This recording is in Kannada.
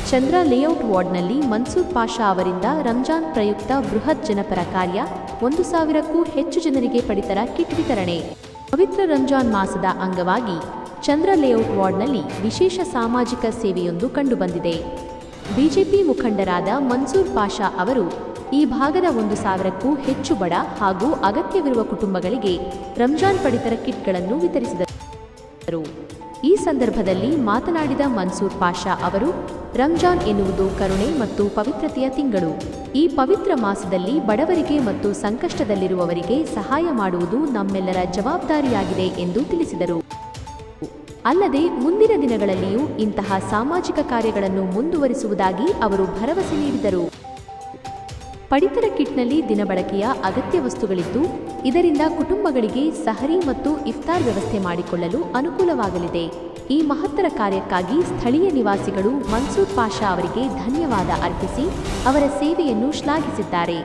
ಚಂದ್ರ ಲೇಔಟ್ ವಾರ್ಡ್ನಲ್ಲಿ ಮನ್ಸೂರ್ ಪಾಷಾ ಅವರಿಂದ ರಂಜಾನ್ ಪ್ರಯುಕ್ತ ಬೃಹತ್ ಜನಪರ ಕಾರ್ಯ, 1,000ಕ್ಕೂ ಹೆಚ್ಚು ಜನರಿಗೆ ಪಡಿತರ ಕಿಟ್ ವಿತರಣೆ. ಪವಿತ್ರ ರಂಜಾನ್ ಮಾಸದ ಅಂಗವಾಗಿ ಚಂದ್ರ ಲೇಔಟ್ ವಾರ್ಡ್ನಲ್ಲಿ ವಿಶೇಷ ಸಾಮಾಜಿಕ ಸೇವೆಯೊಂದು ಕಂಡುಬಂದಿದೆ. ಬಿಜೆಪಿ ಮುಖಂಡರಾದ ಮನ್ಸೂರ್ ಪಾಷಾ ಅವರು ಈ ಭಾಗದ 1,000ಕ್ಕೂ ಹೆಚ್ಚು ಬಡ ಹಾಗೂ ಅಗತ್ಯವಿರುವ ಕುಟುಂಬಗಳಿಗೆ ರಂಜಾನ್ ಪಡಿತರ ಕಿಟ್ಗಳನ್ನು ವಿತರಿಸಿದರು. ಈ ಸಂದರ್ಭದಲ್ಲಿ ಮಾತನಾಡಿದ ಮನ್ಸೂರ್ ಪಾಷಾ ಅವರು, ರಂಜಾನ್ ಎನ್ನುವುದು ಕರುಣೆ ಮತ್ತು ಪವಿತ್ರತೆಯ ತಿಂಗಳು. ಈ ಪವಿತ್ರ ಮಾಸದಲ್ಲಿ ಬಡವರಿಗೆ ಮತ್ತು ಸಂಕಷ್ಟದಲ್ಲಿರುವವರಿಗೆ ಸಹಾಯ ಮಾಡುವುದು ನಮ್ಮೆಲ್ಲರ ಜವಾಬ್ದಾರಿಯಾಗಿದೆ ಎಂದು ತಿಳಿಸಿದರು. ಅಲ್ಲದೆ ಮುಂದಿನ ದಿನಗಳಲ್ಲಿಯೂ ಇಂತಹ ಸಾಮಾಜಿಕ ಕಾರ್ಯಗಳನ್ನು ಮುಂದುವರಿಸುವುದಾಗಿ ಅವರು ಭರವಸೆ ನೀಡಿದರು. ಪಡಿತರ ಕಿಟ್ನಲ್ಲಿ ದಿನಬಳಕೆಯ ಅಗತ್ಯ ವಸ್ತುಗಳಿದ್ದು, ಇದರಿಂದ ಕುಟುಂಬಗಳಿಗೆ ಸಹರಿ ಮತ್ತು ಇಫ್ತಾರ್ ವ್ಯವಸ್ಥೆ ಮಾಡಿಕೊಳ್ಳಲು ಅನುಕೂಲವಾಗಲಿದೆ. ಈ ಮಹತ್ತರ ಕಾರ್ಯಕ್ಕಾಗಿ ಸ್ಥಳೀಯ ನಿವಾಸಿಗಳು ಮನ್ಸೂರ್ ಪಾಷಾ ಅವರಿಗೆ ಧನ್ಯವಾದ ಅರ್ಪಿಸಿ ಅವರ ಸೇವೆಯನ್ನು ಶ್ಲಾಘಿಸಿದ್ದಾರೆ.